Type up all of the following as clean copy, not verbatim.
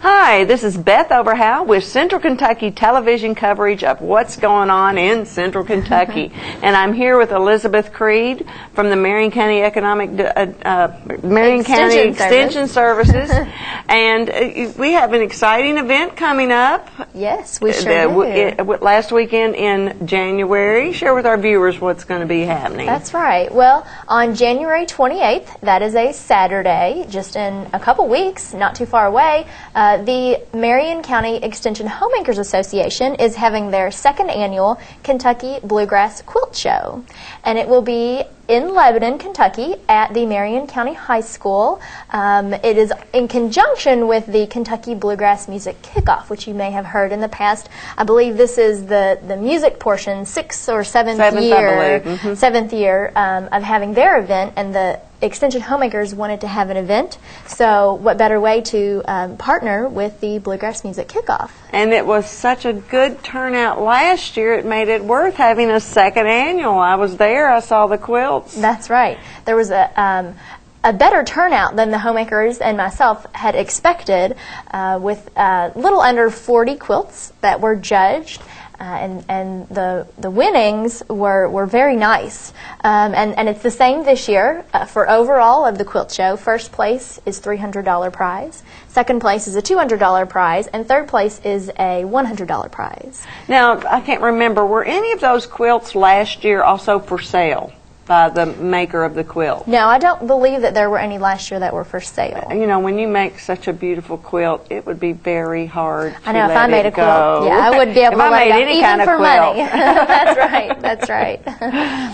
Hi, this is Beth Overhow with Central Kentucky television coverage of what's going on in Central Kentucky. And I'm here with Elizabeth Creed from the Marion County Extension Services. And we have an exciting event coming up. Yes, we sure do. Last weekend in January. Share with our viewers what's going to be happening. That's right. Well, on January 28th, that is a Saturday, just in a couple weeks, not too far away, the Marion County Extension Homemakers Association is having their second annual Kentucky Bluegrass Quilt Show. And it will be in Lebanon, Kentucky, at the Marion County High School. It is in conjunction with the Kentucky Bluegrass Music Kickoff, which you may have heard in the past. I believe this is the music portion, sixth or seventh year of having their event, and the Extension Homemakers wanted to have an event, so what better way to partner with the Bluegrass Music Kickoff. And it was such a good turnout last year, it made it worth having a second annual. I was there, I saw the quilts. That's right. There was a better turnout than the homemakers and myself had expected, with little under 40 quilts that were judged. And the winnings were very nice. And it's the same this year. For overall of the quilt show, first place is $300 prize, second place is a $200 prize, and third place is a $100 prize. Now, I can't remember, were any of those quilts last year also for sale by the maker of the quilt? No, I don't believe that there were any last year that were for sale. You know, when you make such a beautiful quilt, it would be very hard to I know, if I made a quilt, yeah, I would be able to let it go, even for money. That's right, that's right.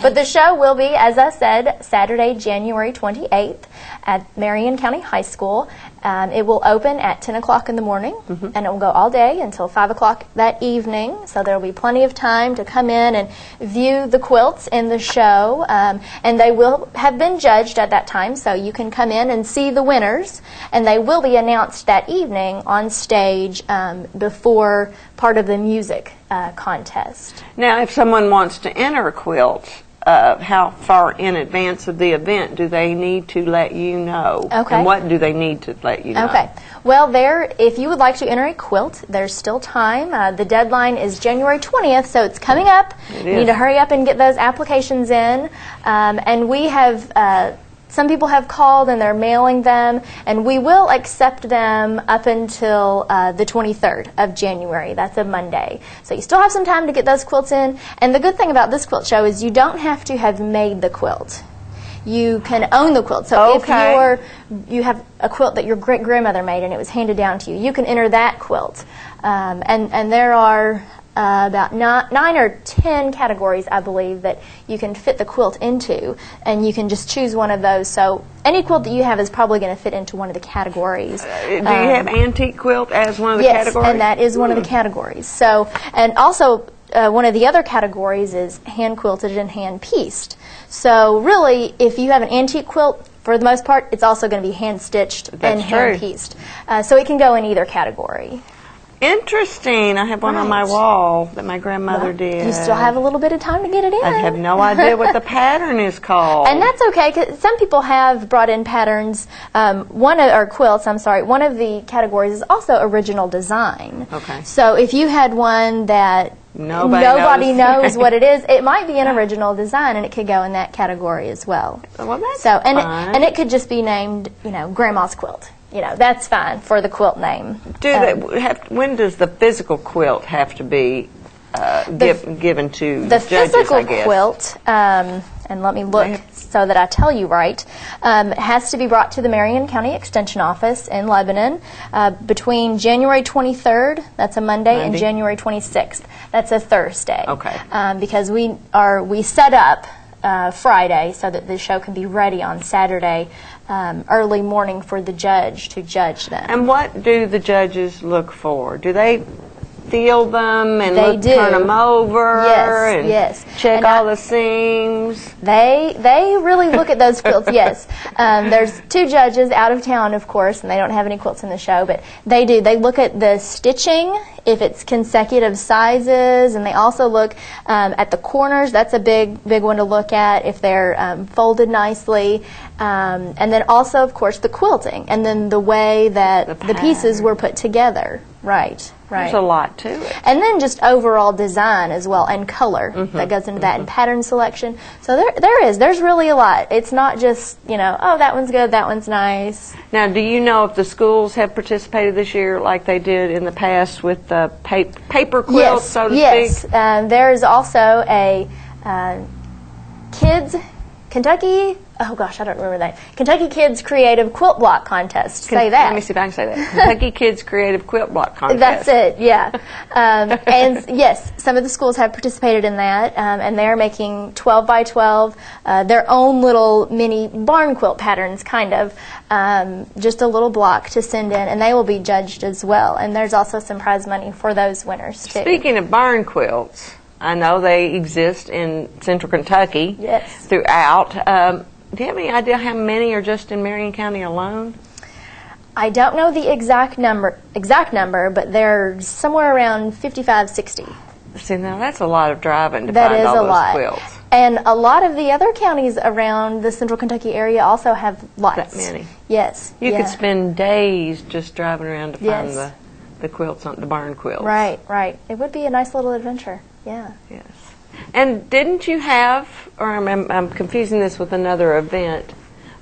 But the show will be, as I said, Saturday, January 28th at Marion County High School. It will open at 10 o'clock in the morning, and it will go all day until 5 o'clock that evening. So there will be plenty of time to come in and view the quilts in the show. And they will have been judged at that time, so you can come in and see the winners. And they will be announced that evening on stage before part of the music contest. Now, if someone wants to enter a quilt, how far in advance of the event do they need to let you know? Okay. And what do they need to let you know? Okay. Well, if you would like to enter a quilt, there's still time. The deadline is January 20th, so it's coming up. You need to hurry up and get those applications in. And we have... some people have called and they're mailing them, and we will accept them up until the 23rd of January. That's a Monday. So you still have some time to get those quilts in. And the good thing about this quilt show is you don't have to have made the quilt. You can own the quilt. So if you have a quilt that your great-grandmother made and it was handed down to you, you can enter that quilt. And there are about 9 or 10 categories, I believe, that you can fit the quilt into, and you can just choose one of those. So any quilt that you have is probably going to fit into one of the categories. Do you have antique quilt as one of the categories? Yes, and that is one of the categories. So, and also one of the other categories is hand quilted and hand pieced. So really, if you have an antique quilt, for the most part, it's also going to be hand stitched and hand pieced. So it can go in either category. Interesting. I have one on my wall that my grandmother did. You still have a little bit of time to get it in. I have no idea what the pattern is called. And that's okay, because some people have brought in patterns. One of the categories is also original design. Okay. So if you had one that nobody knows what it is, it might be an original design, and it could go in that category as well. Well, that's fine. And it could just be named, Grandma's Quilt. That's fine for the quilt name. When does the physical quilt have to be given to the judges, physical I guess? Quilt, and let me look so that I tell you right, has to be brought to the Marion County Extension Office in Lebanon between January 23rd, that's a Monday, and January 26th, that's a Thursday. Okay. Because we set up Friday so that the show can be ready on Saturday early morning for the judge to judge them. And what do the judges look for? Do they feel them and turn them over and check all the seams? They really look at those quilts, yes. There's 2 judges out of town, of course, and they don't have any quilts in the show, but they do. They look at the stitching if it's consecutive sizes, and they also look at the corners. That's a big one to look at, if they're folded nicely. And then also, of course, the quilting, and then the way that the pieces were put together. Right. There's a lot to it. And then just overall design as well, and color that goes into that, and pattern selection. So there's really a lot. It's not just, oh, that one's good, that one's nice. Now, do you know if the schools have participated this year like they did in the past with the paper quilts, so to speak? Yes. There's also a Kentucky Kids Creative Quilt Block Contest. Say that. Let me see if I can say that. Kentucky Kids Creative Quilt Block Contest. That's it, yeah. And yes, some of the schools have participated in that, and they're making 12 by 12, their own little mini barn quilt patterns, kind of, just a little block to send in, and they will be judged as well. And there's also some prize money for those winners, too. Speaking of barn quilts, I know they exist in Central Kentucky throughout. Do you have any idea how many are just in Marion County alone? I don't know the exact number, but they're somewhere around 55, 60. See, now that's a lot of driving to find all those quilts. And a lot of the other counties around the Central Kentucky area also have lots. That many? Yes. You could spend days just driving around to find the quilts, the barn quilts. Right. It would be a nice little adventure. Yeah. Yes. And didn't you have, or I'm confusing this with another event,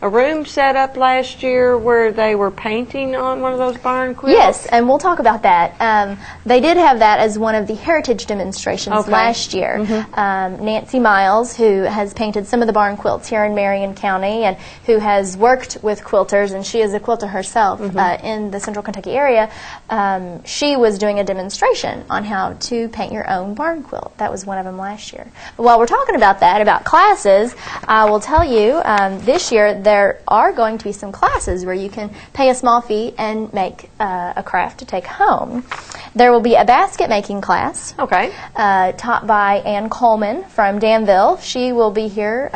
a room set up last year where they were painting on one of those barn quilts? Yes, and we'll talk about that. They did have that as one of the heritage demonstrations last year. Nancy Miles, who has painted some of the barn quilts here in Marion County, and who has worked with quilters, and she is a quilter herself in the Central Kentucky area, she was doing a demonstration on how to paint your own barn quilt. That was one of them last year. But while we're talking about that, about classes, I will tell you this year there are going to be some classes where you can pay a small fee and make a craft to take home. There will be a basket making class taught by Ann Coleman from Danville. She will be here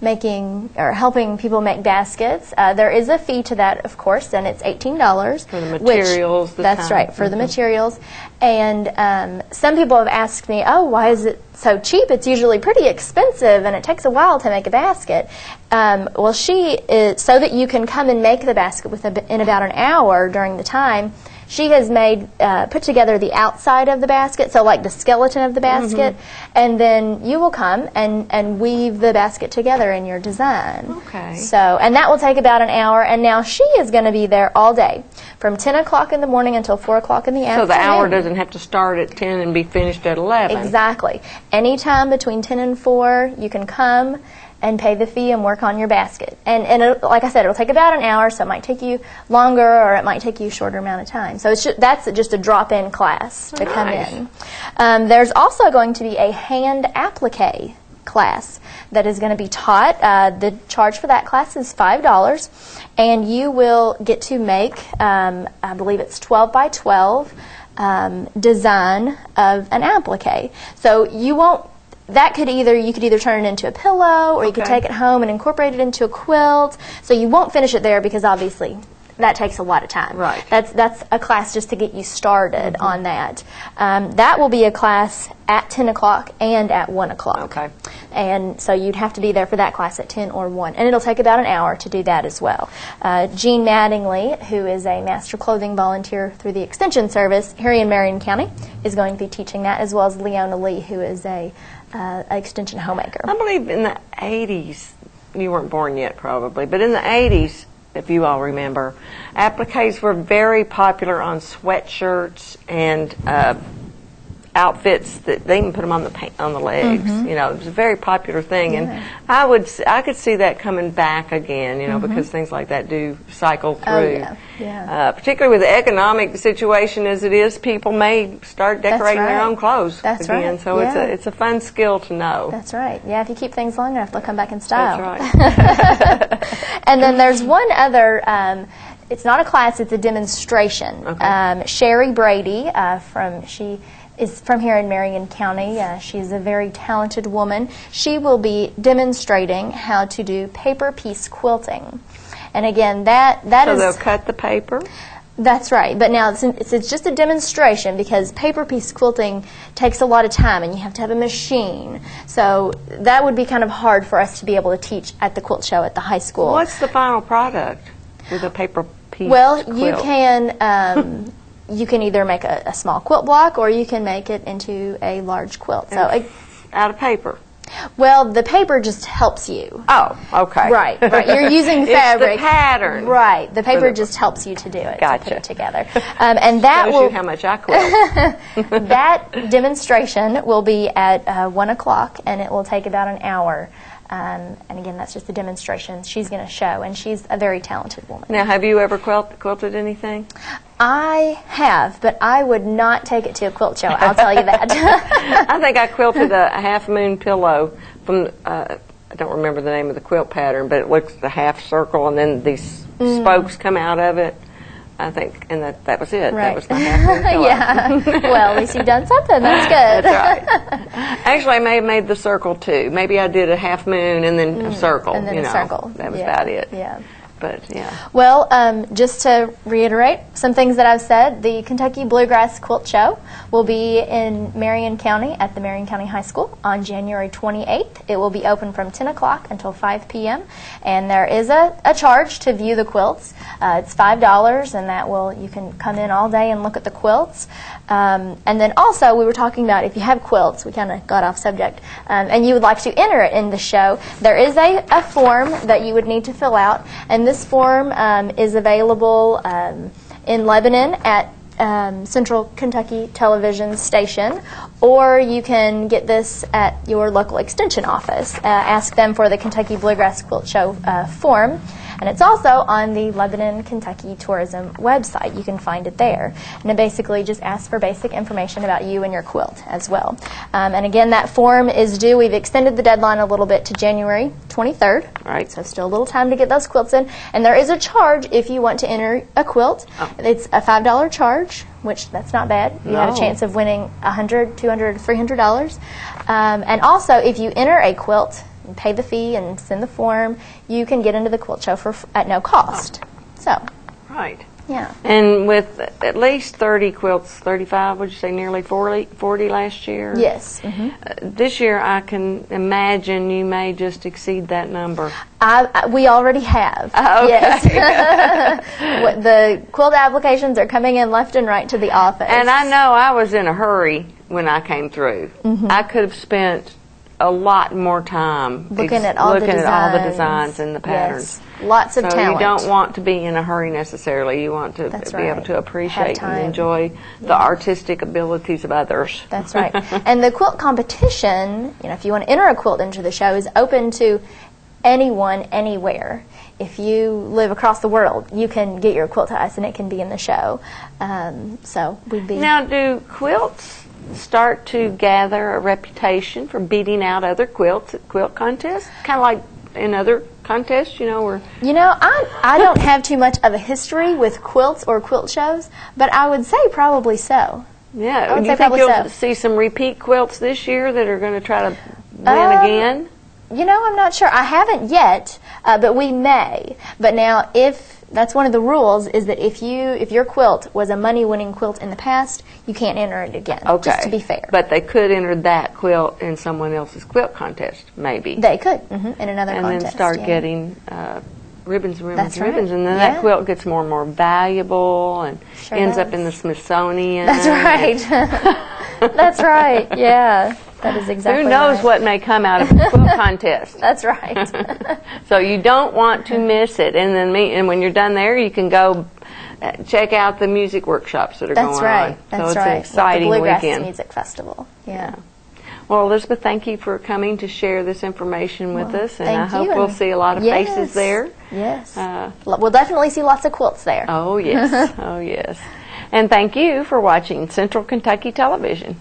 helping people make baskets. There is a fee to that, of course, and it's $18 for the materials. That's right, for the materials. And some people have asked me, "Oh, why is it so cheap? It's usually pretty expensive, and it takes a while to make a basket." Well, she is, so that you can come and make the basket in about an hour during the time. She has put together the outside of the basket, so like the skeleton of the basket, and then you will come and weave the basket together in your design. Okay. So, and that will take about an hour, and now she is going to be there all day, from 10 o'clock in the morning until 4 o'clock in the afternoon. So the hour doesn't have to start at 10 and be finished at 11. Exactly. Anytime between 10 and 4, you can come and pay the fee and work on your basket. And like I said, it'll take about an hour, so it might take you longer or it might take you a shorter amount of time. So that's just a drop-in class to come in. There's also going to be a hand applique class that is going to be taught. The charge for that class is $5, and you will get to make, I believe it's 12 by 12 design of an applique. So you could either turn it into a pillow, or you could take it home and incorporate it into a quilt. So you won't finish it there, because obviously that takes a lot of time. Right. That's a class just to get you started on that. That will be a class at 10 o'clock and at 1 o'clock. Okay. And so you'd have to be there for that class at 10 or 1. And it'll take about an hour to do that as well. Jean Mattingly, who is a master clothing volunteer through the Extension Service here in Marion County, is going to be teaching that, as well as Leona Lee, who is a extension homemaker. I believe in the 80s, you weren't born yet probably, but in the 80s, if you all remember, appliques were very popular on sweatshirts and outfits that they even put them on the legs. You know, it was a very popular thing, and I could see that coming back again. You know, because things like that do cycle through. Particularly with the economic situation as it is, people may start decorating their own clothes again. So it's a fun skill to know. That's right. Yeah, if you keep things long enough, they'll come back in style. That's right. And then there's one other. It's not a class; it's a demonstration. Sherry Brady she is from here in Marion County. She's a very talented woman. She will be demonstrating how to do paper piece quilting. And again, that is... So they'll cut the paper? That's right. But now it's just a demonstration because paper piece quilting takes a lot of time and you have to have a machine. So that would be kind of hard for us to be able to teach at the quilt show at the high school. What's the final product with a paper piece Well, quilt? You can either make a small quilt block or you can make it into a large quilt. So out of paper. Well, the paper just helps you. Oh, okay. Right. You're using fabric. It's the pattern. Right. The paper just helps you to do it. Gotcha. To put it together. And that shows you how much I quilt. That demonstration will be at 1 o'clock, and it will take about an hour. And again, that's just a demonstration she's going to show, and she's a very talented woman. Now, have you ever quilted anything? I have, but I would not take it to a quilt show, I'll tell you that. I think I quilted a half moon pillow from, I don't remember the name of the quilt pattern, but it looks a half circle and then these spokes come out of it. I think, and that was it. Right. That was my half moon pillow. Yeah. Well, at least you've done something. That's good. That's right. Actually, I may have made the circle too. Maybe I did a half moon and then a circle. And then a circle. That was about it. Yeah. But, yeah. Well, just to reiterate some things that I've said, the Kentucky Bluegrass Quilt Show will be in Marion County at the Marion County High School on January 28th. It will be open from 10 o'clock until 5 p.m. And there is a charge to view the quilts. It's $5, and you can come in all day and look at the quilts. And then also, we were talking about if you have quilts, we kind of got off subject, and you would like to enter it in the show, there is a form that you would need to fill out, and this form is available in Lebanon at Central Kentucky Television Station, or you can get this at your local extension office. Ask them for the Kentucky Bluegrass Quilt Show form. And it's also on the Lebanon, Kentucky Tourism website. You can find it there. And it basically just asks for basic information about you and your quilt as well. And again, that form is due. We've extended the deadline a little bit to January 23rd. Right. So still a little time to get those quilts in. And there is a charge if you want to enter a quilt. Oh. It's a $5 charge, which that's not bad. You have a chance of winning $100, $200, $300. And also, if you enter a quilt, and pay the fee and send the form, you can get into the quilt show at no cost. So, right. Yeah. And with at least 30 quilts, 35, would you say nearly 40 last year? Yes. Mm-hmm. This year, I can imagine you may just exceed that number. We already have. Okay. Yes. The quilt applications are coming in left and right to the office. And I know I was in a hurry when I came through. Mm-hmm. I could have spent a lot more time looking at all the designs and the patterns. Yes. Lots of talent. You don't want to be in a hurry necessarily. You want to be able to appreciate and enjoy the artistic abilities of others. That's right. And the quilt competition, if you want to enter a quilt into the show, is open to anyone, anywhere. If you live across the world, you can get your quilt to us and it can be in the show. So we'd be... Now, do quilts start to gather a reputation for beating out other quilts at quilt contests? Kind of like in other contests, where... I don't have too much of a history with quilts or quilt shows, but I would say probably so. Yeah. Do you think you'll see some repeat quilts this year that are going to try to win again? I'm not sure. I haven't yet, but we may. But now, that's one of the rules, is that if your quilt was a money-winning quilt in the past, you can't enter it again. Okay. Just to be fair. But they could enter that quilt in someone else's quilt contest, maybe. They could, in another contest. And then start getting ribbons and ribbons That's and ribbons, right. and then that quilt gets more and more valuable and ends up in the Smithsonian. That's right. That's right. Yeah. That is exactly Who knows what may come out of a quilt contest. That's right. So you don't want to miss it. And when you're done there, you can go check out the music workshops that are going on. That's so right. It's an exciting the Bluegrass weekend. Music Festival. Yeah. Well, Elizabeth, thank you for coming to share this information with us, and I hope you. we'll see a lot of faces there. Yes. We'll definitely see lots of quilts there. Oh, yes. Oh, yes. And thank you for watching Central Kentucky Television.